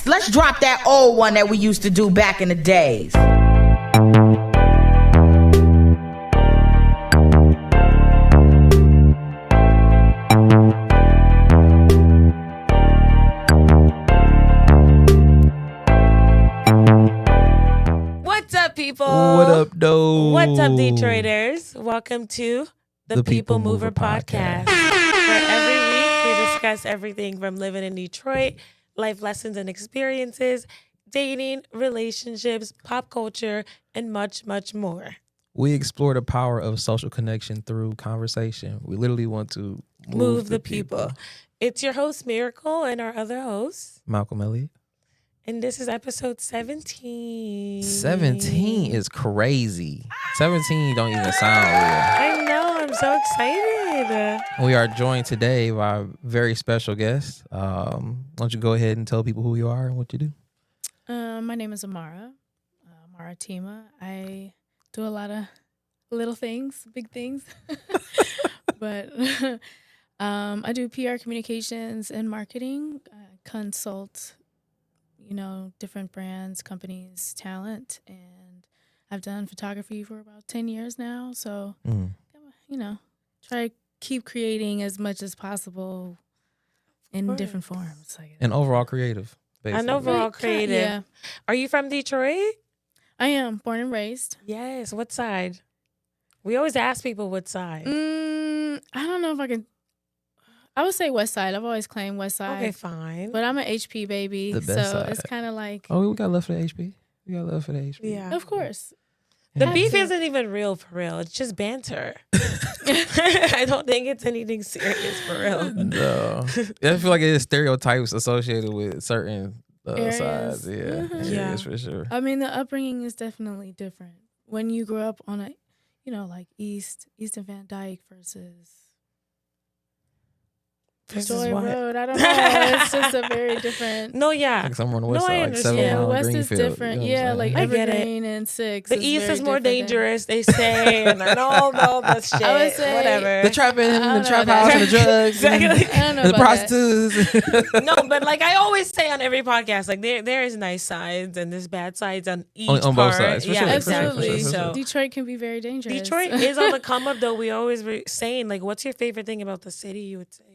next. Let's drop that old one that we used to do back in the days. What's up, people? What up, though? What's up, Detroiters? Welcome to the People Mover podcast. Where every week we discuss everything from living in Detroit, life lessons and experiences, dating, relationships, pop culture, and much, much more. We explore the power of social connection through conversation. We literally want to Move the people. It's your host, Miracle, and our other host, Malcolm Elliott. and this is episode 17. 17 is crazy. 17 don't even sound real. I know. I'm so excited. We are joined today by a very special guest. Why don't you go ahead and tell people who you are and what you do? My name is Amara, Amara Tima. I do a lot of little things, big things, but I do PR communications and marketing, consult, different brands, companies, talent, and I've done photography for about 10 years now. So, try to keep creating as much as possible in different forms. And overall creative, basically. An overall creative. Yeah. Are you from Detroit? I am born and raised. Yes. What side? We always ask people what side. I don't know if I can. I would say West Side. I've always claimed West Side. Okay, fine. But I'm an HP baby, The best so side. it's kind of like, Oh, we got love for the HP. We got love for the HP. Yeah. of course. The Have beef to. isn't even real for real. It's just banter. I don't think it's anything serious for real. No. I feel like it is stereotypes associated with certain Areas. sides. Yeah. Mhm. Yeah. Yes, for sure. I mean, the upbringing is definitely different. When you grew up on a, like East and Van Dyke versus Joy what? Road. I don't know. It's just a very different. No, yeah. Like somewhere on the west No, I side, like understand. 7 Yeah, Mile West is Greenfield, different. you know what I'm Yeah, saying? like I get it. Evergreen and 6. The is East very is more different than- dangerous, they say, and I don't know the shit. I would say- whatever. The trapping, I don't the know trap about house, and the that. drugs, Exactly. I don't know and the about that. prostitutes. No, but like I always say on every podcast, like there is nice sides and there's bad sides on each On part. both sides, for yeah, sure, for sure, exactly. for sure. So Detroit can be very dangerous. Detroit is on the come up though. We always saying like, what's your favorite thing about the city? You would say.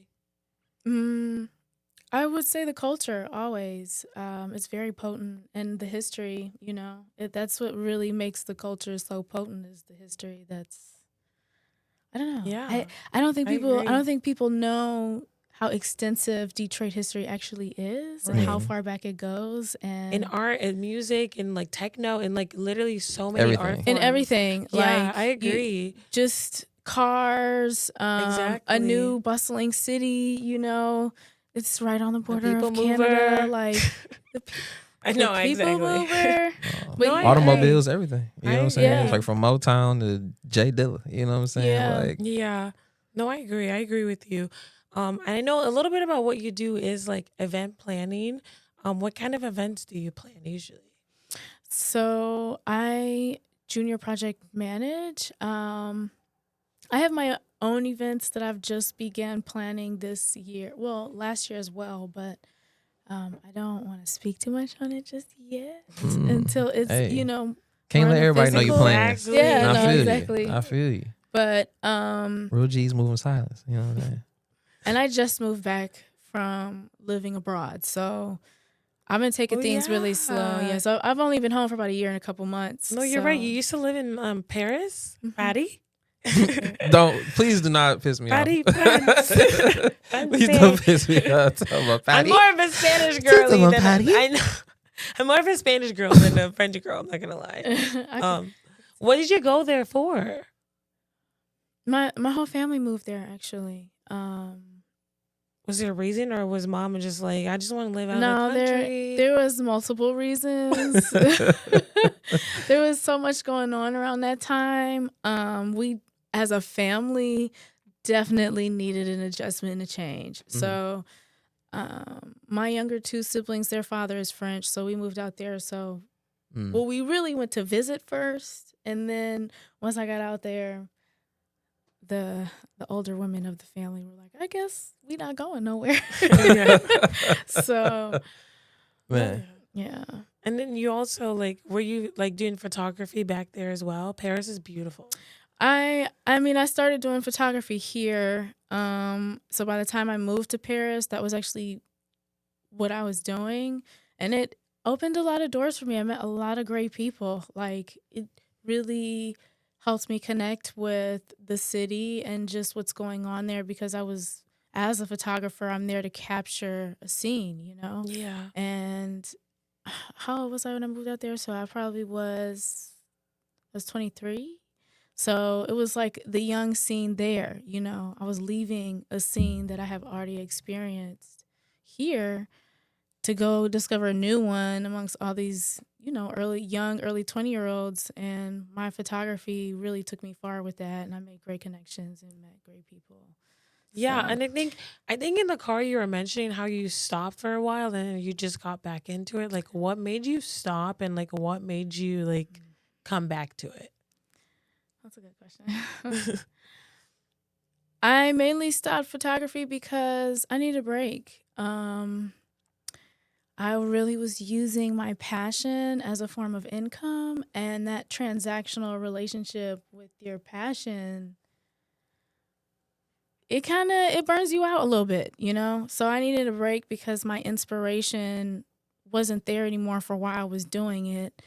I would say the culture always. It's very potent, and the history. That's what really makes the culture so potent is the history. I don't know. Yeah. I don't think I people. I agree. don't think people know how extensive Detroit history actually is, and how Right. far back it goes, and In art and music and like techno and like literally so many Everything. art In forms. and everything. Yeah, like, I agree. just cars, Exactly. a new bustling city. It's right on the border people of mover. Canada. Like I know the people exactly. mover. But No, I Automobiles, everything. You know what I'm saying? Yeah. It's like from Motown to J Dilla. You know what I'm saying? Yeah. Like, Yeah. No, I agree. I agree with you. And I know a little bit about what you do is like event planning. What kind of events do you plan usually? So I junior project manage. I have my own events that I've just began planning this year. Well, last year as well, but I don't want to speak too much on it just yet until it's Hey. more can't on let the everybody know you physical. playing. Exactly. Yeah, I no, feel exactly. you. I feel you. But Real G's moving silence. You know what I'm saying? and I just moved back from living abroad, so I've been taking things really slow. yeah. Yeah, so I've only been home for about a year and a couple months. No, you're so- right. You used to live in Paris, Patty. Please do not piss me Patty, off. Patty. I'm Please saying- don't piss me off. Talking about I'm Patty. more of a Spanish girly Talking than about Patty? I know. I'm more of a Spanish girl than a French girl. I'm not gonna lie. What did you go there for? My whole family moved there actually. Was there a reason, or was mama just like, I just want to live out No, in the country? there was multiple reasons. There was so much going on around that time. We, as a family, definitely needed an adjustment and a change. So, my younger two siblings, their father is French, so we moved out there. So, well, we really went to visit first, and then once I got out there, the older women of the family were like, I guess we not going nowhere. So Man. Yeah. And then you also like, were you like doing photography back there as well? Paris is beautiful. I mean, I started doing photography here. So by the time I moved to Paris, that was actually what I was doing, and it opened a lot of doors for me. I met a lot of great people. Like, it really helped me connect with the city and just what's going on there, because as a photographer, I'm there to capture a scene, Yeah. And how old was I when I moved out there? So I probably was 23. So it was like the young scene there, I was leaving a scene that I have already experienced here to go discover a new one amongst all these, early 20-year-olds. And my photography really took me far with that. And I made great connections and met great people. Yeah, So, and I think in the car you were mentioning how you stopped for a while and then you just got back into it. Like, what made you stop, and like what made you like come back to it? that's a good question. I mainly stopped photography because I need a break. I really was using my passion as a form of income, and that transactional relationship with your passion, it burns you out a little bit, So I needed a break because my inspiration wasn't there anymore for why I was doing it.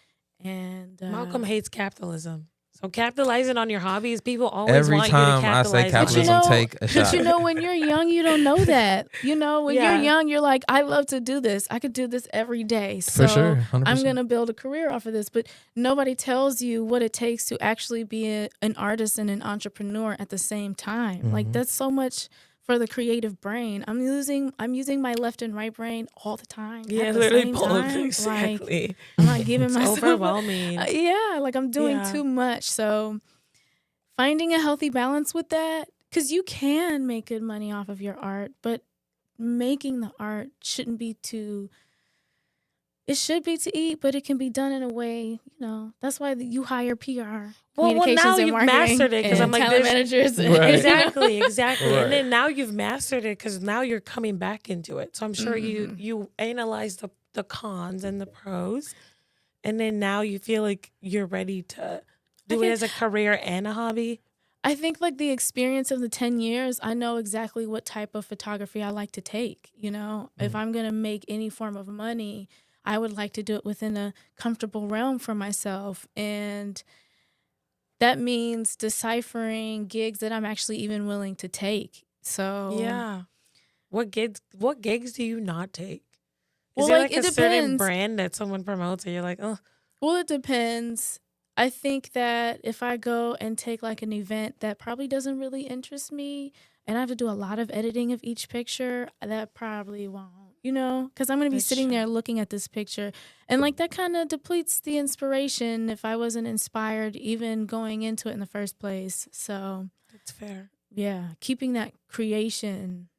And Malcolm hates capitalism. So capitalizing on your hobbies, people always Every want you to time I say capitalize on capitalism, it. take a shot. But when you're young, you don't know that. When Yeah. you're young, you're like, I love to do this. I could do this every day. So For sure, 100%. I'm going to build a career off of this. But nobody tells you what it takes to actually be an artist and an entrepreneur at the same time. Like, that's so much for the creative brain. I'm using my left and right brain all the time. Yeah, at the literally same both. time. Exactly. Like, I'm not giving It's myself overwhelming. like I'm doing too much. So finding a healthy balance with that, because you can make good money off of your art, but making the art shouldn't be it should be to eat, but it can be done in a way, that's why you hire PR. Well, now and you've marketing mastered it, because and I'm like, talent there's managers. Right. exactly. Right. And then now you've mastered it because now you're coming back into it. So I'm sure you analyze the cons and the pros, and then now you feel like you're ready to do it as a career and a hobby. I think like the experience of the 10 years, I know exactly what type of photography I like to take. If I'm going to make any form of money, I would like to do it within a comfortable realm for myself. And that means deciphering gigs that I'm actually even willing to take. So Yeah. What gigs do you not take? Is Well, there like, like it a certain depends. brand that someone promotes and you're like, oh, Well, it depends. I think that if I go and take like an event that probably doesn't really interest me, and I have to do a lot of editing of each picture, that probably won't, because I'm going to be That's sitting true. there looking at this picture. And like that kind of depletes the inspiration if I wasn't inspired even going into it in the first place. So, that's fair. yeah, keeping that creation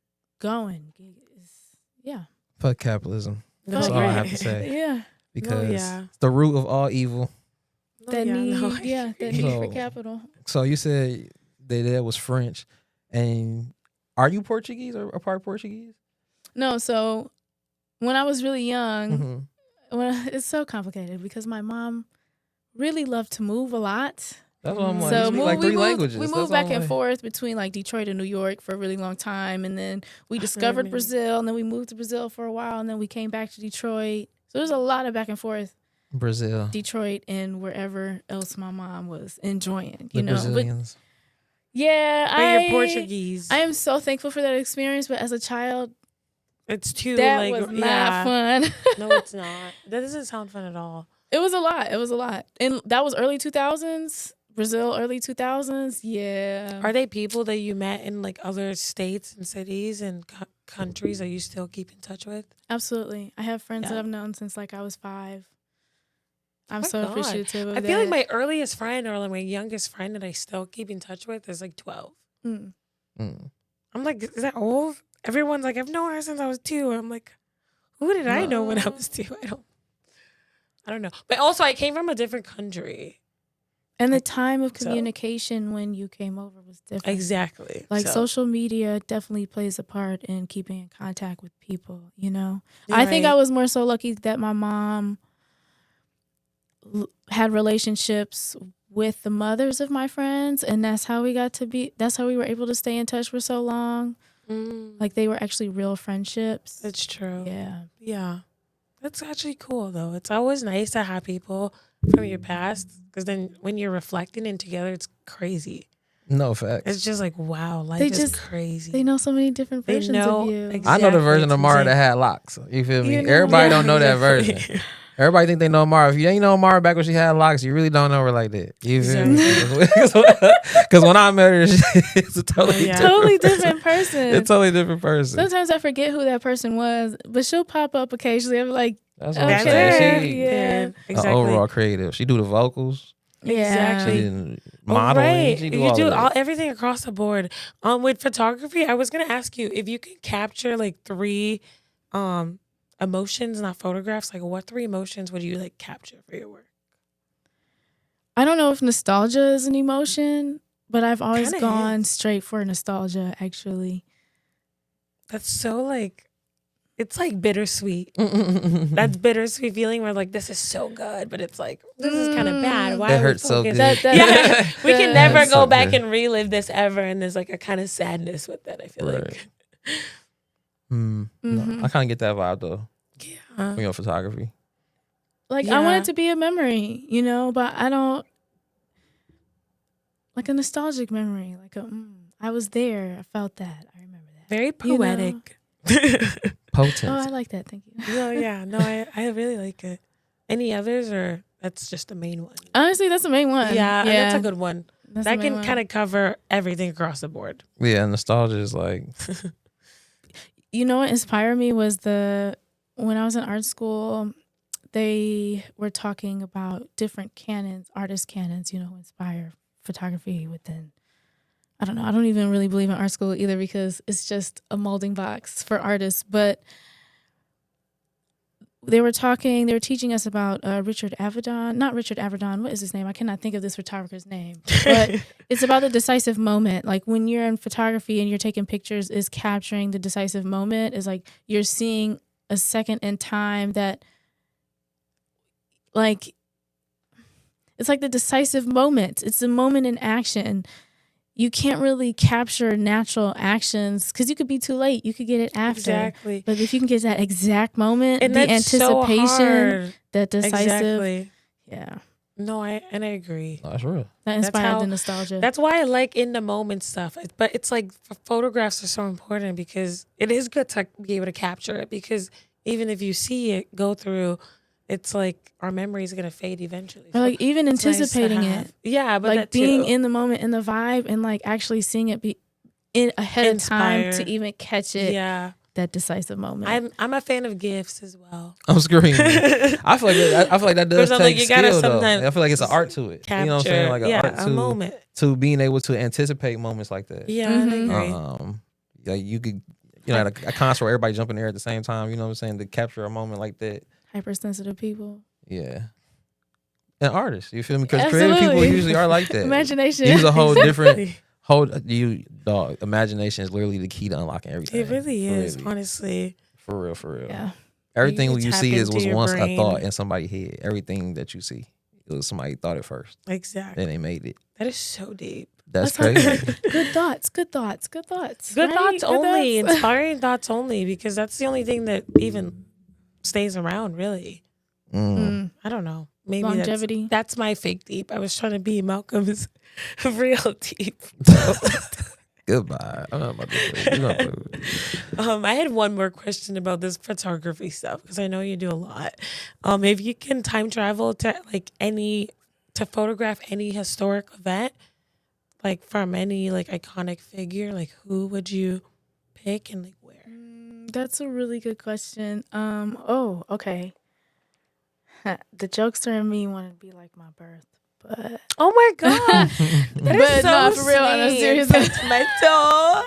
going is, yeah. Fuck capitalism. No, That's all you're I right. have to say. Yeah. Because yeah. it's the root of all evil. No, That yeah, need, no. that need for So- capital. So you said that that was French. And are you Portuguese or a part Portuguese? No, so when I was really young, Mm-hmm. it's so complicated because my mom really loved to move a lot. That's what I'm like. So You speak like three languages. we That's moved all back I'm and like. forth between like Detroit and New York for a really long time, and then we never discovered been. Brazil, and then we moved to Brazil for a while, and then we came back to Detroit. So there's a lot of back and forth, Brazil. Detroit and wherever else my mom was enjoying, The But Brazilians. yeah, But you're Portuguese. I am so thankful for that experience, but as a child, It's too that like was not yeah. fun. No, it's not. That doesn't sound fun at all. It was a lot. And that was early 2000s. Brazil, early 2000s. Yeah. Are they people that you met in like other states and cities and countries that you still keep in touch with? Absolutely. I have friends Yeah. that I've known since like I was 5. I'm my so God. appreciative of I that. feel like my earliest friend or like my youngest friend that I still keep in touch with is like 12. Mm. Mm. I'm like, is that old? Everyone's like, I've known her since I was 2. I'm like, who did I know when I was 2? I don't know. But also, I came from a different country. And the time of communication when you came over was different. Exactly. Like social media definitely plays a part in keeping in contact with people, you know? You're I think right. I was more so lucky that my mom had relationships with the mothers of my friends, and that's how we were able to stay in touch for so long. Like they were actually real friendships. That's true. Yeah. Yeah. That's actually cool, though. It's always nice to have people from your past, because then when you're reflecting and together, it's crazy. No facts. It's just like, wow, life is crazy. They know so many different versions of you. Exactly. I know the version of Amara that had locks. You feel me? Everybody don't know that version. Everybody think they know Amara. If you ain't know Amara back when she had locks, you really don't know her like that. You feel me? Because when I met her, it's a totally different person. It's a totally different person. Sometimes I forget who that person was, but she'll pop up occasionally. I'm like, that's what I'm saying. She exactly. overall creative. She do the vocals. Exactly. She did modeling. Right. She do You all do of everything across the board. With photography, I was gonna ask you if you could capture like 3 emotions, not photographs. Like, what 3 emotions would you like capture for your work? I don't know if nostalgia is an emotion, but I've always Kinda gone straight for nostalgia, actually. That's so like, it's like bittersweet. That's bittersweet feeling where like, this is so good, but it's like, this is kind of bad. Why That hurts so good. We can never go so back good. and relive this ever. And there's like a kind of sadness with that, I feel like. No, I kind of get that vibe though. Yeah. From your photography. Like, I want it to be a memory, you know, but I don't, like a nostalgic memory. Like, I was there. I felt that. I remember that. Very poetic. Potent. Oh, I like that. Thank you. No, yeah. No, I really like it. Any others, or that's just the main one? Honestly, that's the main one. Yeah, that's a good one. That's That can kind of cover everything across the board. Yeah, nostalgia is like... You know what inspired me was when I was in art school, they were talking about different canons, artist canons, you know, who inspire photography within. I don't know. I don't even really believe in art school either, because it's just a molding box for artists. But they were teaching us about not Richard Avedon. What is his name? I cannot think of this photographer's name. But it's about the decisive moment. Like when you're in photography and you're taking pictures, is capturing the decisive moment. Is like you're seeing a second in time that, like, it's like the decisive moment. It's the moment in action. You can't really capture natural actions because you could be too late. You could get it after. Exactly. But if you can get that exact moment, and the that's anticipation, so hard. that decisive. Exactly. Yeah. No, I agree. No, that's real. That inspired the nostalgia. That's why I like in the moment stuff. But it's like photographs are so important because it is good to be able to capture it, because even if you see it go through, it's like our memory is going to fade eventually. Or like even anticipating it. Yeah, but like that being too. in the moment, in the vibe, and like actually seeing it be ahead of time to even catch it. Yeah. That decisive moment. I'm a fan of gifts as well. I'm screaming. I feel like that does take like you gotta skill though. sometimes I feel like it's an art to it. Capture, you know what I'm saying? Like an art a moment to being able to anticipate moments like that. Yeah, I agree. Like you could, at a concert where everybody jumping there at the same time. You know what I'm saying? To capture a moment like that. hypersensitive people. Yeah. And artists, you feel me? Because creative people usually are like that. Imagination. Use a whole different imagination is literally the key to unlocking everything. It really is, honestly. For real. Yeah. Everything you see was once brain. a thought in somebody's head. Everything that you see, it was somebody thought it first. Exactly. Then they made it. That is so deep. That's crazy. Good thoughts. Good thoughts. Good thoughts only. Inspiring thoughts only, because that's the only thing that even stays around, really. I don't know. Maybe longevity. That's my fake deep. I was trying to be Malcolm's real deep. Goodbye. I'm not about to I had one more question about this photography stuff, because I know you do a lot. If you can time travel to to photograph any historic event, like from any like iconic figure, like who would you pick and like where? That's a really good question. Okay. The jokester in me wanted to be like my birth, but oh my god, that is so for real, on a serious note.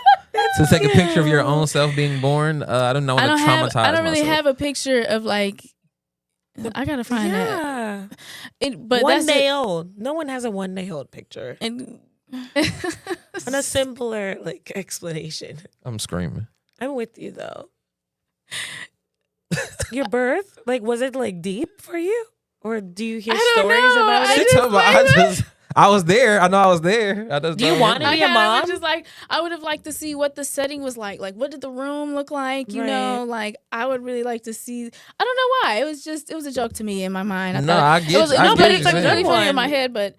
To take a picture of your own self being born, I don't know. I don't really have a picture of like I gotta find that. Yeah. But one day old. No one has a 1 day old picture. And On a simpler like explanation. I'm screaming. I'm with you though. Your birth, like, was it like deep for you, or do you hear I don't stories know. about I it? I was there. I know I was there. Do you want to be a mom? Just like I would have liked to see what the setting was like. Like, what did the room look like? You Right. know, like I would really like to see. I don't know why. It was a joke to me in my mind. I get it was, you. no, I but get it's what like you're really saying. funny in my head. But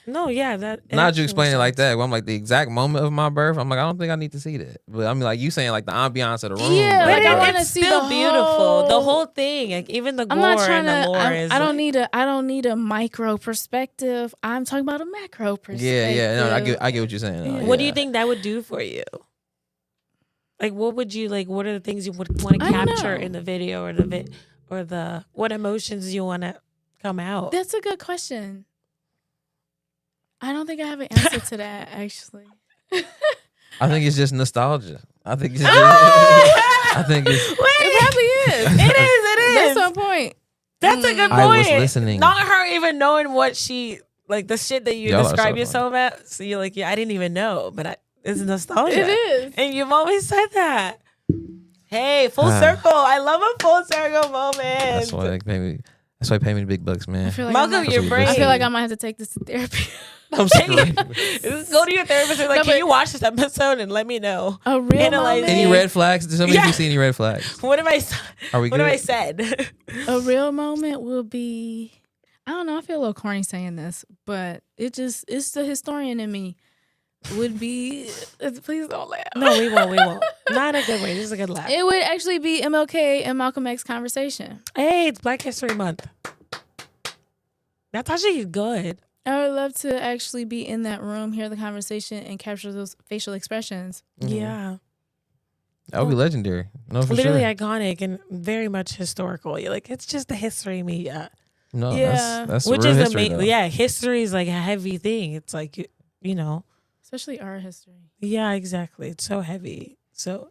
No, yeah, that. Not you explain it like that. I'm like the exact moment of my birth. I'm like, I don't think I need to see that. But I mean, like you saying, like the ambiance of the room. Yeah, like, like, I wanna it's see still the beautiful. The whole- whole thing, like even the I'm gore not trying and the to. lore is. I don't need a micro perspective. I'm talking about a macro perspective. yeah. No, I get what you're saying. Yeah. What do you think that would do for you? Like, what would you like? What are the things you would want to I don't capture know. in the video or the what emotions you want to come out? That's a good question. I don't think I have an answer to that actually. I think it's just nostalgia. I think it's. I think it's. It probably is. It is. That's on point. That's a good point. I was listening. Not her even knowing what she like the shit that you Y'all are describe so yourself at. So you're like, yeah, I didn't even know, but it's nostalgia. It is. And you've always said that. Hey, full circle. I love a full circle moment. That's why they pay me. That's why they pay me the big bucks, man. I feel like Malcolm, I might- your brain. I feel like I might have to take this to therapy. I'm screaming. Go to your therapist and like, No, can but- you watch this episode and let me know? A real Analyze moment. Any red flags? Did somebody Yeah. see any red flags? What have I? Are we What good? have I said? A real moment will be. I don't know. I feel a little corny saying this, but it's the historian in me. Would be. Please don't laugh. No, we won't. We won't. Not in a good way. This is a good laugh. It would actually be MLK and Malcolm X conversation. Hey, it's Black History Month. That's actually good. I would love to actually be in that room, hear the conversation, and capture those facial expressions. Mhm. Yeah. That would be legendary. No, for Literally sure. iconic and very much historical. You're like, it's just the history media. No, Yeah. that's Which real is history, amazing. though. Yeah, history is like a heavy thing. It's like, you know. Especially our history. Yeah, exactly. It's so heavy. So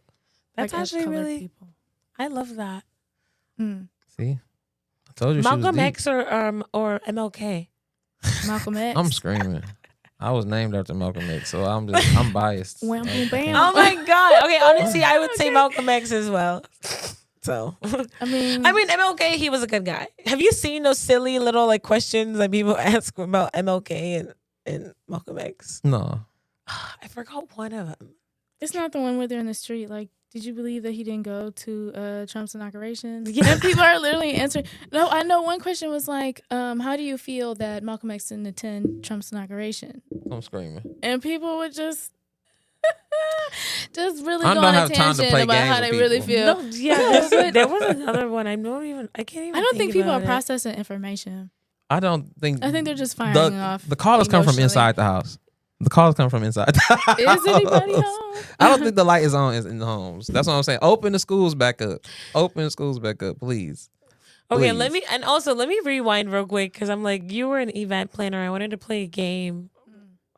that's Like, as actually colored really, people. I love that. Mm. See, I told you. Malcolm she was X or MLK. Malcolm X. deep. I'm screaming. I was named after Malcolm X, so I'm biased. Wham, boom, bam. Oh my God. Okay, honestly, I would say Malcolm X as well. So, I mean, MLK, he was a good guy. Have you seen those silly little like questions that people ask about MLK and Malcolm X? No, I forgot one of them. it's not the one where they're in the street. Like, did you believe that he didn't go to Trump's inauguration? Yeah. And people are literally answering. No, I know one question was like, how do you feel that Malcolm X didn't attend Trump's inauguration? I'm screaming. And people would just really I go don't on a have time to tangent play about games how with they really people. feel. No, yeah, there was another one. I can't even. I don't think people are about it. processing information. I don't think. I think they're just firing off. The callers come from emotionally. inside the house. The calls come from inside the house. Is anybody home? I don't think the light is on in the homes. That's what I'm saying. Open the schools back up. Open the schools back up, please. Okay, Please. let me rewind real quick because I'm like, you were an event planner. I wanted to play a game,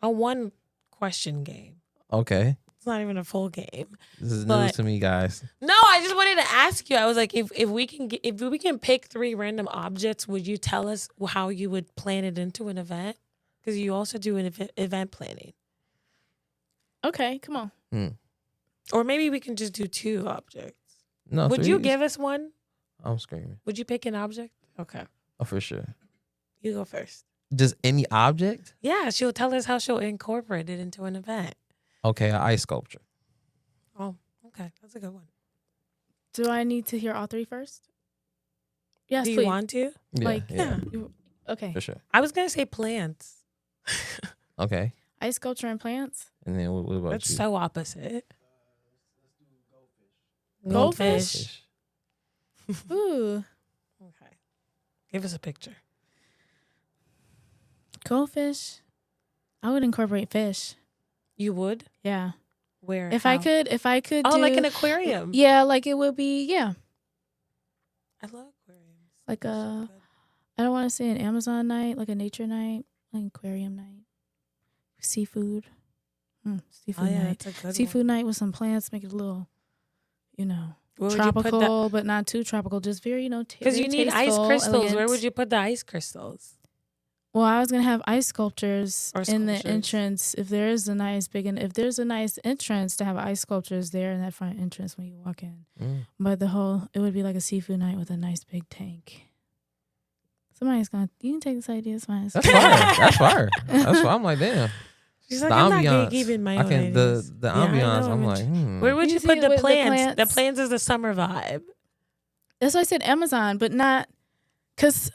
a one question game. Okay. It's not even a full game. This is news But- to me, guys. No, I just wanted to ask you. I was like, if we can pick 3 random objects, would you tell us how you would plan it into an event? Because you also do an event planning. Okay, come on. Or maybe we can just do 2 objects. No. Would 3 you is- give us one? I'm screaming. Would you pick an object? Okay. Oh, for sure. You go first. Just any object? Yeah, she'll tell us how she'll incorporate it into an event. Okay, an ice sculpture. Oh, okay. That's a good one. Do I need to hear all 3 first? Yes, Do you please. want to? Yeah, Like, yeah, Okay. for sure. I was going to say plants. Okay. Ice sculpture and plants. And then what about That's you? so opposite. Goldfish? Ooh, Okay. Give us a picture. goldfish. I would incorporate fish. You would? Yeah. Where? If How? I could Oh, do, like an aquarium. yeah, like it would be, yeah. I love aquariums. Like They're so a- good. I don't want to say an Amazon night, like a nature night, like aquarium night. Seafood. Oh, Seafood yeah, night. that's a good Seafood night with some plants, make it a little, you know. tropical, but not too tropical. Just very, because you need ice tasteful, crystals. elegant. Where would you put the ice crystals? Well, I was gonna have ice sculptures Or in the sculptures. entrance. If there's a nice entrance to have ice sculptures there in that front entrance when you walk in. But it would be like a seafood night with a nice big tank. You can take this idea. It's fine. That's fire. That's fire. That's why I'm like, damn. She's like, The I'm ambiance. not giving my own ideas. The Yeah, I ambiance. know. I'm like, Where would You you see put it the with the plants? The plants? plants is the summer vibe. That's why I said Amazon, but not because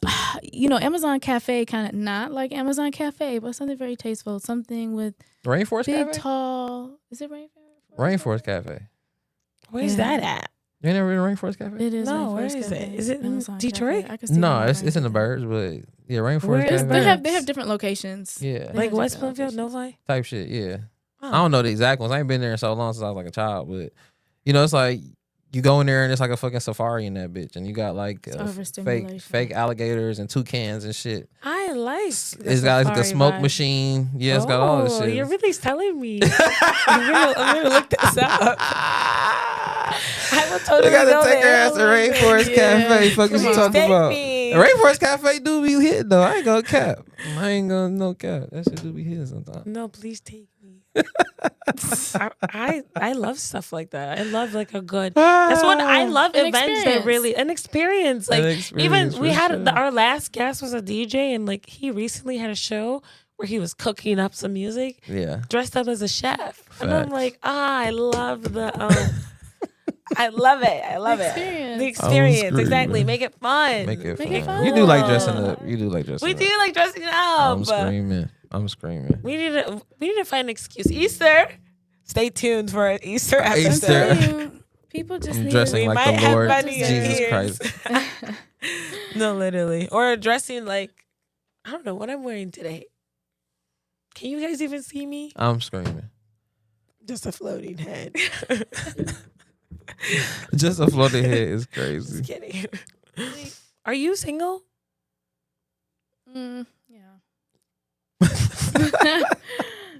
Amazon Cafe kind of not like Amazon Cafe, but something very tasteful. Something with Rainforest big, Cafe. tall. Is it Rainforest? Rainforest Cafe. Where's Yeah. that at? You ain't never been to Rainforest Cafe? It is. No, where Rainforest is Cafe. it? Is it in Amazon Detroit? Cafe. I could see No, it it's in the Birds, but yeah, Rainforest Where is Cafe. Birds? They have different locations. Yeah, They Like have West different Bloomfield, locations. Novi? type shit. Yeah, Oh. I don't know the exact ones. I ain't been there in so long since I was like a child, but it's like you go in there and it's like a fucking safari in that bitch, and you got like overstimulation. fake alligators and toucans and shit. I like. It's got like the smoke machine. Yeah, it's got all this shit. You're really telling me. I'm gonna look this up. I will totally They gotta go take her there. ass to Rainforest Cafe. Fuck is you Please talking take about? me. Rainforest Cafe do be hitting though. I ain't gonna cap. I ain't gonna no cap. That shit do be hitting sometimes. No, please take me. I love stuff like that. I love like a good. That's what I love. An Events that experience. really an experience. Like An experience, even we for had sure. our last guest was a DJ, and like he recently had a show where he was cooking up some music, Yeah. dressed up as a chef, and I'm Facts. like, I love the. I love it. I love it. Experience. The experience, screaming. exactly. Make it fun. Make it Make it fun. fun. You do like dressing up. You do like dressing We up. do like dressing up. I'm screaming. I'm screaming. We need to find an excuse. Easter. Stay tuned for an Easter episode. Easter. I'm telling you, people just I'm need dressing We like might the have Lord funny Jesus ideas. Christ. No, literally. Or dressing like, I don't know what I'm wearing today. Can you guys even see me? I'm screaming. Just a floating head. Just a floating head is Just crazy. kidding. Are you single? Yeah.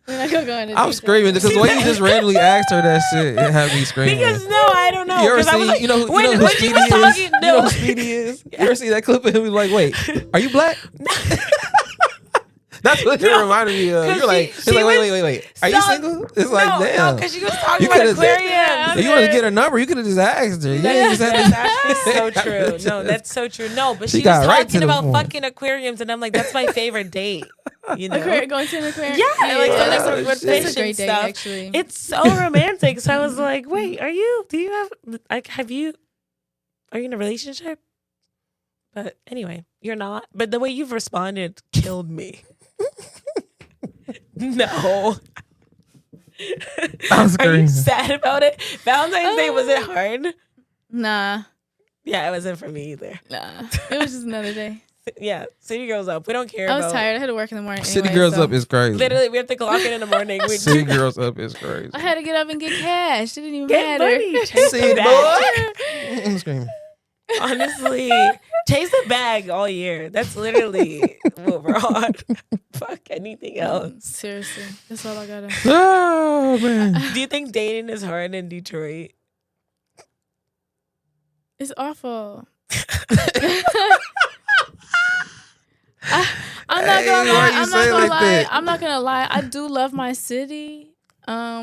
We're not gonna go into I'm detail. screaming because the way you just randomly asked her that shit, it had me screaming. Because no, I don't know. You ever 'Cause I was see, like, you know when who she Speedy was is? talking, You know who Speedy is? You ever see that clip of him? He's like, wait, are you black? That's what you reminded me of. 'Cause You're like, she he's like, was wait. Are you so- single? It's like, no, damn. because she was talking You about could've- aquariums. If you wanted to get her number, you could have just asked her. You ain't just That's had actually so to- true. No, that's so true. No, but She she got was right to talking the about point. fucking aquariums, and I'm like, that's my favorite date. You know? Going to an aquarium. Yeah, like Yeah, that's oh, with shit. fish It's a great and date, stuff. actually. It's so romantic. So I was like, wait, are you in a relationship? But anyway, you're not. But the way you've responded killed me. No. I'm Are you screaming. sad about it? Valentine's Day, was it hard? Nah. Yeah, it wasn't for me either. It was just another day. Yeah, City Girls Up. We don't care I was about. tired. I had to work in the morning. City anyway, Girls so Up is crazy. Literally, we have to clock in the morning. We City Girls Up is crazy. I had to get up and get cash. It didn't even get matter. money. Chase See, the bag. boy. I'm screaming. Honestly, chase the bag all year. That's literally what we're on. Fuck anything else. Seriously, that's all I gotta. Oh man. Do you think dating is hard in Detroit? It's awful. I'm not Hey, gonna why lie. you I'm say not it gonna like lie. that? I'm not gonna lie. I do love my city. Yeah,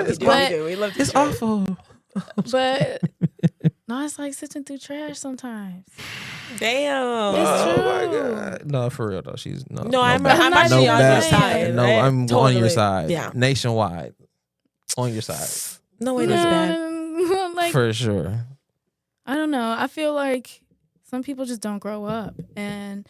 we do. But- We love It's Detroit. awful. But no, it's like sitting through trash sometimes. Damn. It's Oh true. my god. No, for real though. She's no. No, I'm bad. actually no on your bad. side. No, right? I'm on Totally. your side. Yeah. Nationwide. On your side. No way that's bad. No, like For sure. I don't know. I feel like some people just don't grow up, and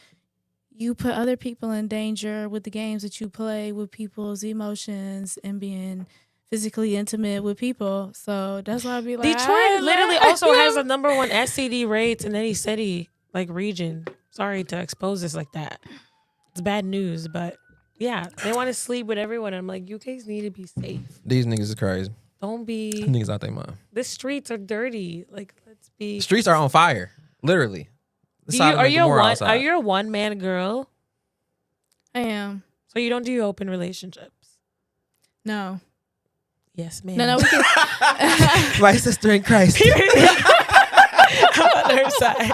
you put other people in danger with the games that you play with people's emotions and being physically intimate with people. So that's why I be like, Detroit literally also has the #1 STD rates in any city, like region. Sorry to expose this like that. It's bad news, but yeah, they want to sleep with everyone. I'm like, you guys need to be safe. These niggas is crazy. Don't be. Niggas out their mind. The streets are dirty. Like, let's be. The streets are on fire. Literally. Are you a one man girl? I am. So you don't do open relationships? No. Yes, ma'am. No, we can. My sister in Christ. I'm on her side.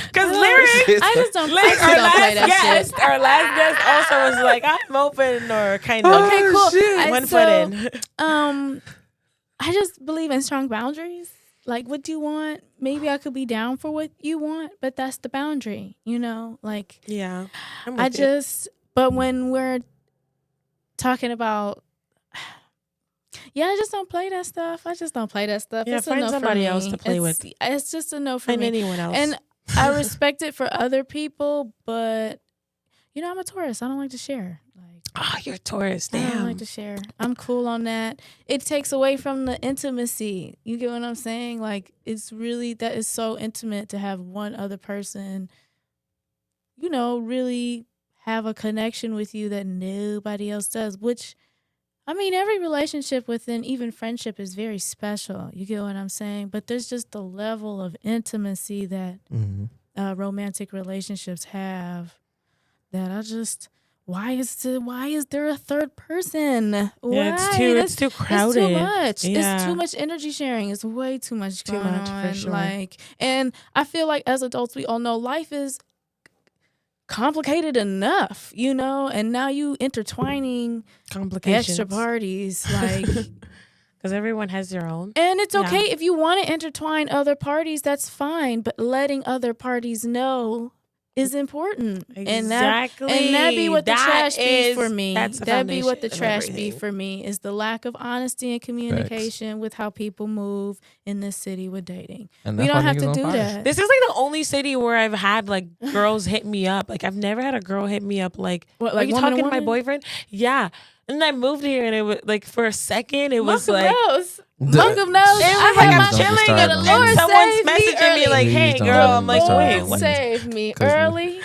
Because lyrics, I just don't. like I just don't play that shit. our last guest also was like, I'm open or kind of. Okay, cool. shit. One foot in. I just believe in strong boundaries. Like, what do you want? Maybe I could be down for what you want, but that's the boundary, Like, Yeah. But when we're talking about, I just don't play that stuff. Yeah, it's find a no somebody for me. else to play with. It's just a no for Find me. anyone else. And I respect it for other people, but, I'm a Taurus. I don't like to share. You're a Taurus. I Damn. don't like to share. I'm cool on that. It takes away from the intimacy. You get what I'm saying? Like, that is so intimate to have one other person, really have a connection with you that nobody else does, which, every relationship within even friendship is very special. You get what I'm saying? But there's just the level of intimacy that romantic relationships have that I just... Why is there a third person? Yeah, it's too crowded. It's too much. Yeah. It's too much energy sharing. It's way too much Too going much, for on. sure. And I feel like as adults, we all know life is complicated enough, and now you intertwining Complications. extra parties, Because everyone has their own. and it's okay if you want to intertwine other parties, that's fine, but letting other parties know is important. Exactly. And that be what the That trash be is- for me. that's the That be what the foundation of trash be everything. for me is the lack of honesty and communication with how people move in this city with dating. And We that's don't why have niggas to on do fire. that. This is like the only city where I've had like girls hit me up. Like I've never had a girl hit me up like, What, are like you woman to talking to my woman? boyfriend? Yeah. And then I moved here and it was like for a second it was Monk like knows. Monk knows. it was I like had I'm my Please don't chilling start and, me. and Lord someone's save me messaging me early. like, Please hey don't girl, I'm like, start wait, me. Lord what? save me 'Cause early.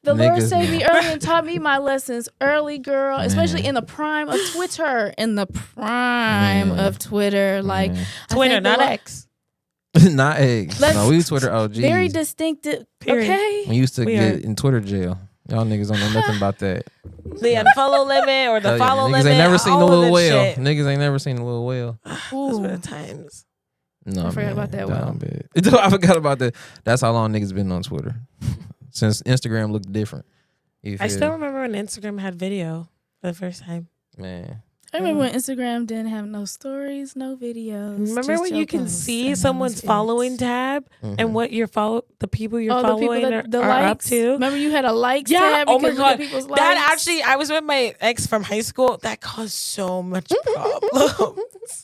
The Lord Niggas, saved me man. early and taught me my lessons early, girl. Especially in the prime of Twitter. In the prime Man. of Twitter, like Man. I Twitter, think the not Lo- X. Not eggs. Let's- No, we Twitter OGs. Very distinctive. Period. Okay. We used to We get are. in Twitter jail. Y'all niggas don't know nothing about that. The unfollow limit or the Hell yeah. follow Niggas limit. ain't never seen all the of little this whale. shit. Niggas ain't never seen the little whale. Those were the Ooh. times. No, I forgot about that whale. down bad. I forgot about that. That's how long niggas been on Twitter. Since Instagram looked different. You I feel still me? remember when Instagram had video for the first time. Man. I remember when Instagram didn't have no stories, no videos. Remember just when your you can posts, see and that someone's was it. following tab and what your the people you're following are up likes. to? Remember you had a likes Yeah. tab. Oh You my could look at god. people's That likes. actually, I was with my ex from high school. That caused so much problems.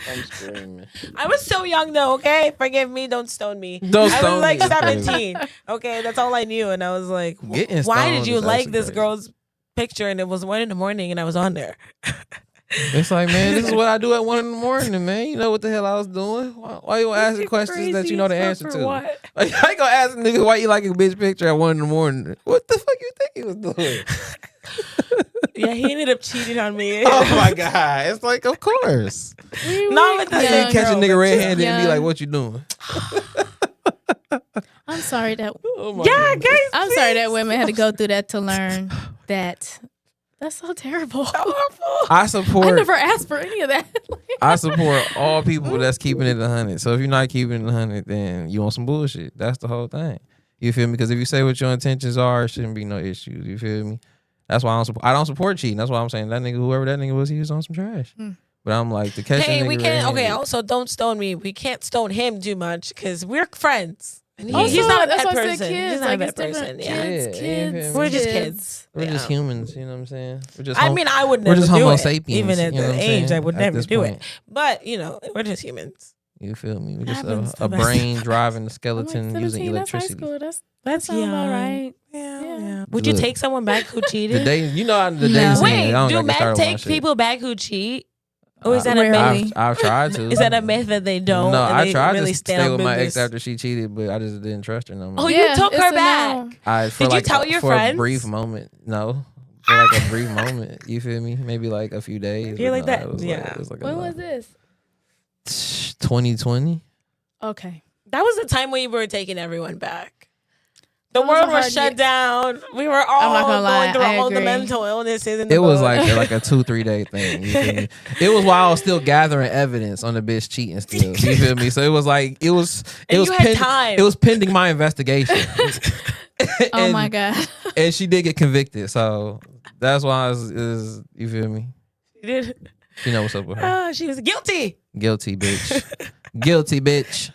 I'm screaming. I was so young though. Okay, forgive me. Don't stone me. Don't I stone was like me, it's crazy. 17. Okay, that's all I knew, and I was like, Getting "Why stoned did you is like actually this crazy. girl's picture?" And it was 1 a.m, and I was on there. It's like, man, this is what I do at 1 a.m, man. You know what the hell I was doing? Why you asking questions that you know the answer to? What? Like, I ain't gonna ask a nigga why you like a bitch picture at 1 a.m. What the fuck you think he was doing? Yeah, he ended up cheating on me. Oh my god! It's like, of course. Not with the You young can't catch a girl, nigga but red-handed and be young. like, "What you doing?" I'm sorry that Oh my Yeah, God. guys. I'm sorry that women had to go through that to learn that. That's so terrible. I I support. never asked for any of that. I support all people that's keeping it 100. So if you're not keeping it 100, then you on some bullshit. That's the whole thing. You feel me? Because if you say what your intentions are, it shouldn't be no issues. You feel me? That's why I don't support cheating. That's why I'm saying that nigga, whoever that nigga was, he was on some trash. But I'm like, to catch a Hey, nigga we can't. Okay, red-handed- also don't stone me. We can't stone him too much because we're friends. And Also, he's not a that's bad why I person. said kids. He's not Like, a bad it's different. person. Yeah. Kids, Yeah, you feel kids. me? We're just kids. kids. We're just Yeah. humans, you know what I'm saying? We're just I mean, I would we're never just do homo it. sapiens, Even at you know the what I'm age, I saying? would At never this do point. it. But, we're just humans. You feel me? We're just Happens a to the best brain of us. driving the I'm like skeleton 17, using that's high electricity. school. That That's sounds about right. Yeah. Would you Look. take someone back who The cheated? day, you know, the No. days. Wait, I don't do gotta get men started with my take shit. people back who cheat? Or is that a Rarely. myth? I've tried to. Is that a myth that they don't? No, and I they tried really to stand stay on with my ex business? after she cheated, but I just didn't trust her no more. Oh, Yeah, you took it's her a back. no. For Did you like tell your for friends? a brief moment? No, for like a brief moment. You feel me? Maybe like a few days. You're but like no, that? It was Yeah. Like, it was like When a was this? 2020. Okay. That was the time when you were taking everyone back. The Those world are was hard shut years. down. We were not all gonna lie, going through I all the agree. mental illnesses in the It was book. like a 2-3 day thing. You feel me? It was while I was still gathering evidence on the bitch cheating still. You feel me? So it was like it was you had time. It was pending my investigation. Oh my God. And she did get convicted. So that's why is you feel me? She did. You know what's up with her. She was guilty. Guilty bitch. Guilty bitch.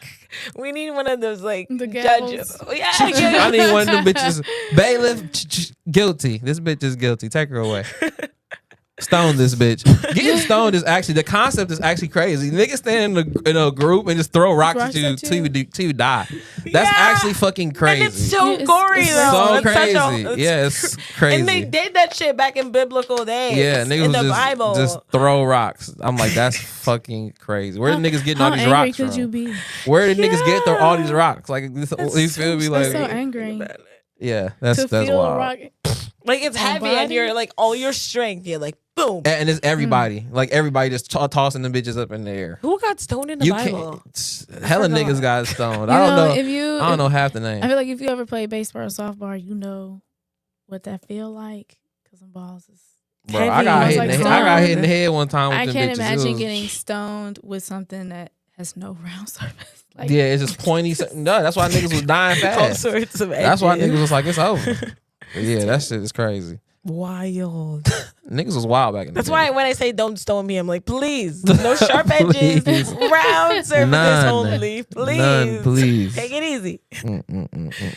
We need one of those like The judges. gavels. Yeah, I need one of them bitches. Bailiff, guilty. This bitch is guilty. Take her away. Stone this bitch. Getting stoned is actually, the concept is actually crazy. Niggas stand in a group and just throw rocks at you till you die. That's actually fucking crazy. And it's so Yeah, gory it's though. so It's crazy. such a- Yeah, it's crazy. And they did that shit back in biblical days. Yeah, niggas in the just, Bible. just throw rocks. I'm like, that's fucking crazy. Where the niggas getting all How these angry rocks could from? you be? Where the niggas get all these Yeah. rocks? Like, this, you feel me? That's Like, so angry. yeah, that's To feel wild. a rock. Like it's heavy and body? you're like all your strength. You're like boom. And it's everybody. Like, everybody just tossing them bitches up in the air. Who got stoned in the You Bible? can't. Hella forgot. niggas got stoned. You I don't know. I I don't know half the name. I feel like if you ever play baseball or softball, you know what that feel like. Because them balls is. Bro, I heavy. got I was hit. like I got hit in stoned. the head one time with I them can't bitches. It imagine was- getting stoned with something that has no round surface. Like, Yeah, it's just pointy. No, that's why niggas was dying All fast. sorts of That's why edges. niggas was like, it's over. But yeah, that shit is crazy. Wild. Niggas was wild back in the That's day. why when I say don't stone me, I'm like, please, no sharp edges, Please. round surfaces None. only. Please, None, please. take it easy.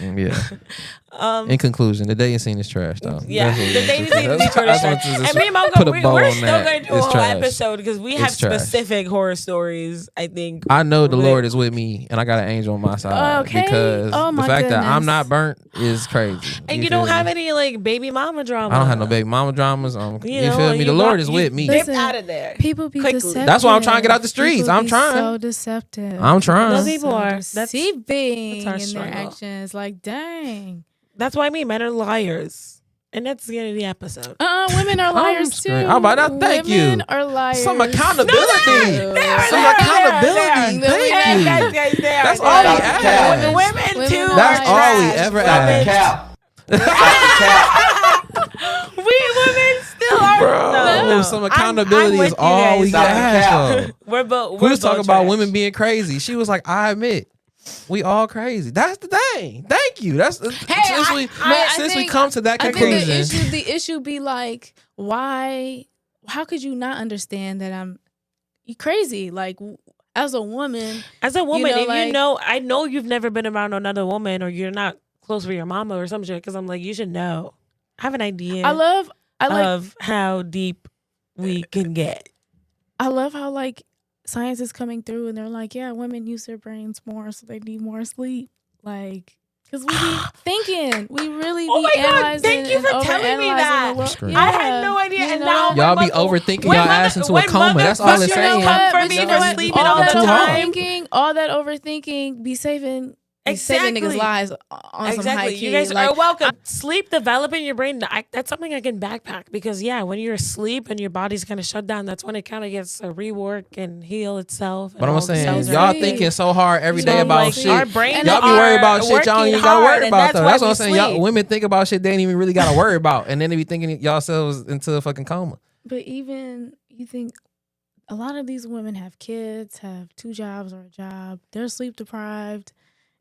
Yeah. In conclusion, the dating scene is trash, though. Yeah, That's what the we're dating gonna scene do. is Detroit is That's what trash. this And me and Malcolm, put a we're bow on still that. going to do a It's whole trash. episode because we have It's trash. specific horror stories. I think. I know the Wait. Lord is with me, and I got an angel on my side. Okay. Because Oh, the my fact that I'm goodness. not burnt is crazy. And you don't feel have me? any like baby mama drama. I don't have no baby mama dramas. You know, feel me? you The Lord got- is you with me. dipped Listen, out of there. people be Quickly. deceptive. That's why I'm trying to get out the streets. People I'm be trying. So deceptive. I'm trying. Those people So are. deceiving that's our in their struggle. actions. Like, dang. That's why I mean men are liars. And that's the end of the episode. Women are liars too. screaming. How about that? Thank you. Women are liars. Some accountability. No, Some accountability. No, Thank you. Guys, That's all we ask. Women too. Women That's are all we trash. ever Women- ask. We women still are. Bro, No. some I'm accountability with is you all guys. we Stop ask. though. We're both. We was talking about trash. women being crazy. She was like, I admit, we all crazy. That's the thing. Thank you. That's since we think- come to that I conclusion. think the issue be like, why? How could you not understand that I'm crazy? Like, as a woman, As a woman, know, and like- you know, I know you've never been around another woman, or you're not close with your mama or some shit. Because I'm like, you should know. I have an idea. I like of how deep we can get. I love how like science is coming through and they're like, yeah, women use their brains more, so they need more sleep. Like, because we be thinking, we really Oh be my God, analyzing thank you and for telling me overanalyzing that. the world. Scream. I had no idea, you and know? now Y'all be when overthinking when y'all mother- ass into a when coma. mother- That's all but it's you saying. know what? For But me you for know what? sleeping all all that the time. all that overthinking, be saving Exactly. niggas' lives on some high Exactly. key. You guys like, are welcome. Sleep developing your brain. That's something I can backpack because when you're asleep and your body's kind of shut down, that's when it kind of gets to rework and heal itself. But I'm saying, cells are y'all free. thinking so hard every So, day about like, shit. our brains Y'all be are worried about shit y'all don't even working gotta hard, worry and about that's though. why That's what we I'm saying. Y'all sleep. women think about shit they ain't even really gotta worry about, and then they be thinking yourselves into a fucking coma. But even you think a lot of these women have kids, have 2 jobs or a job. They're sleep deprived,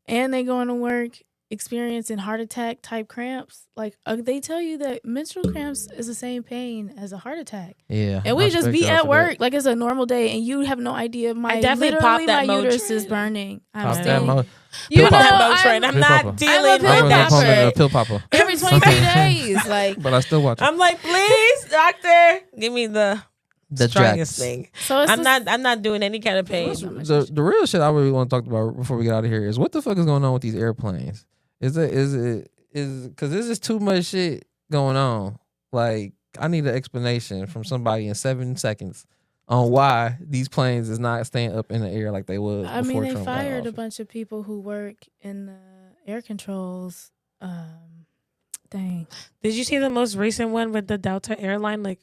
and they going to work experiencing heart attack type cramps. Like they tell you that menstrual cramps is the same pain as a heart attack. Yeah, And we I just respect be y'all at for work like it's a normal day, and you have no idea. I definitely popped that my uterus Motrin. is burning. I'm Pop that staying. mo- You Pill know, popper. Motrin. I'm Pill not popper. I'm a dealing pill with I'm that popper. shit. a pill popper, every 23 days. Like, but I still watch it. I'm like, please, doctor, give me the strongest jacks. thing. so it's I'm not doing any kind of pain. The real shit I really want to talk about before we get out of here is what the fuck is going on with these airplanes? Is because this is too much shit going on. Like, I need an explanation from somebody in 7 seconds on why these planes is not staying up in the air like they was. I mean, before they Trump got fired a office. bunch of people who work in the air controls. Dang. Did you see the most recent one with the Delta airline? Like,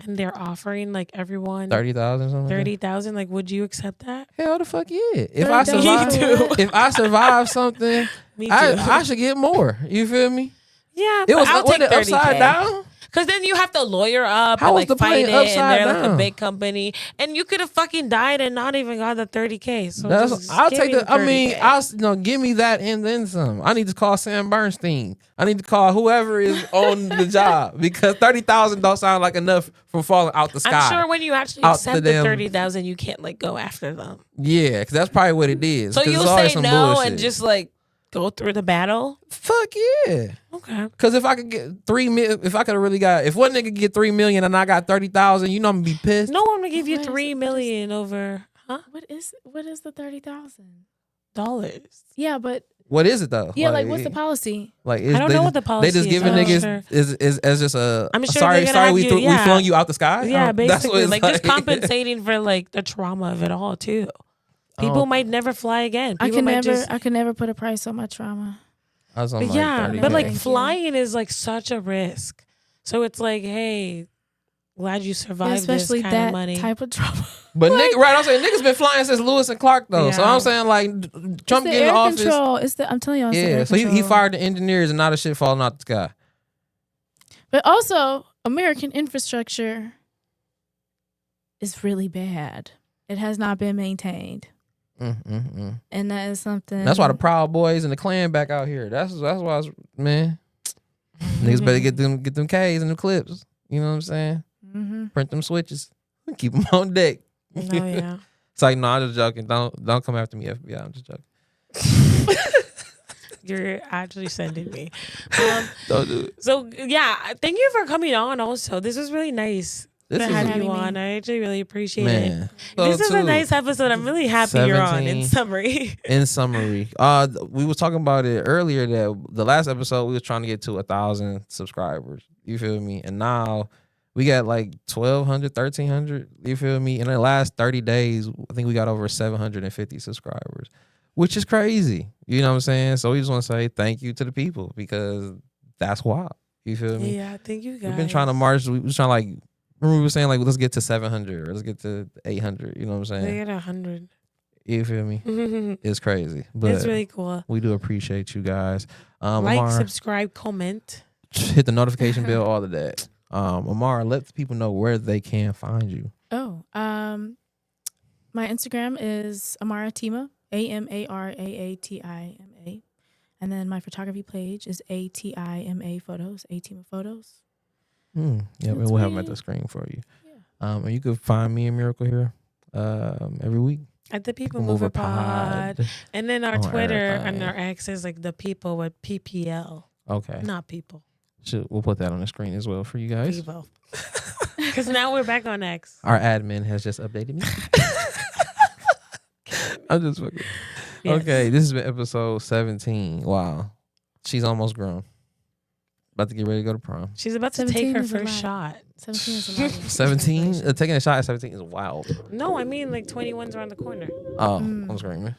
and they're offering like everyone 30,000 something. 30,000. Like, would you accept that? Hell the fuck yeah! If 30,000 I survive, Me too. if I survive something Me too. I should get more. You feel me? Yeah, It was I'll take it 30K. upside down. Because then you have to lawyer up How and was like the fight plane it, and upside they're like a down? big company, and you could have fucking died and not even got the 30K. So I'll give take me the. I mean, 30K. give me that and then some. I need to call Sam Bernstein. I need to call whoever is on the job because 30,000 don't sound like enough from falling out the sky. I'm sure when you actually Out accept the the damn- 30,000, you can't like go after them. Yeah, because that's probably what it is. So 'Cause you'll it's always say some no bullshit. and just like go through the battle. Fuck yeah. Okay. Because if I could get 3 million, if I could have really got, if one nigga could get 3 million and I got 30,000, you know I'm gonna be pissed. No one will give you What is 3 it? million over, huh? What is the $30,000? Dollars. Yeah, but What is it though? yeah, like what's the policy? Like I don't know what the policy They just is. giving I'm not niggas sure. is as just a. I'm sure sorry, they're gonna have we you- we yeah. flung you out the sky. Yeah, That's what basically, it's like just compensating for like the trauma of it all too. People Oh. might never fly again. I People might I can never put a price on my trauma. I was on like Yeah, 30K. but like Thank you. flying is like such a risk. So it's like, hey, glad you Yeah, survived especially this kind that of money. type of trauma. But right, I'm saying niggas been flying since Lewis and Clark though. So Yeah. I'm saying like Trump It's the getting air in office. control. I'm telling y'all. It's the Yeah, air so he control. fired the engineers and now the shit falling out the sky. But also, American infrastructure is really bad. It has not been maintained, and that is something. That's why the Proud Boys and the Klan back out here. That's why I was, man. Niggas better get them K's and them clips. You know what I'm saying? Mhm. Print them switches. Keep them on deck. Oh yeah. It's like, no, I'm just joking. Don't come after me, FBI. I'm just joking. You're actually sending me. Don't do it. So yeah, thank you for coming on. Also, this was really nice This to is have a- you having me. on. I actually really appreciate it. Man. This So, is a too, nice episode. I'm really happy you're on. 17. In summary, In summary, we was talking about it earlier that the last episode we was trying to get to 1,000 subscribers. You feel me? And now we got like 1,200, 1,300. You feel me? In the last 30 days, I think we got over 750 subscribers, which is crazy. You know what I'm saying? So we just want to say thank you to the people because that's wild. You feel me? yeah. Thank you guys. We've been trying to march. We was trying to like. Remember we were saying like let's get to 700 or let's get to 800. You know what I'm They saying? get 100. You feel me? It's crazy, but It's really cool. we do appreciate you guys. Like, Amara, subscribe, comment. hit the notification bell, all of that. Amara, let the people know where they can find you. Oh, my Instagram is Amara Tima, AMARAATIMA, and then my photography page is ATIMA Photos, Atima Photos. Yeah, That's we'll have them me. at the screen for you. Yeah. And you can find me and Miracle here every week. At the People Mover Pod. And then our On Twitter everything. and our X is like the people with PPL. Okay, Not people. we'll put that on the screen as well for you guys. People. Because now we're back on X. Our admin has just updated me. I'm just fucking. Yes. Okay, this has been episode 17. Wow, she's almost grown. About to get ready to go to prom. She's about to 17 take her is a first lot. shot. 17 is a lot. 17, taking a shot at 17 is wild. No, I mean like 21's around the corner. Oh, Mm. I'm screaming.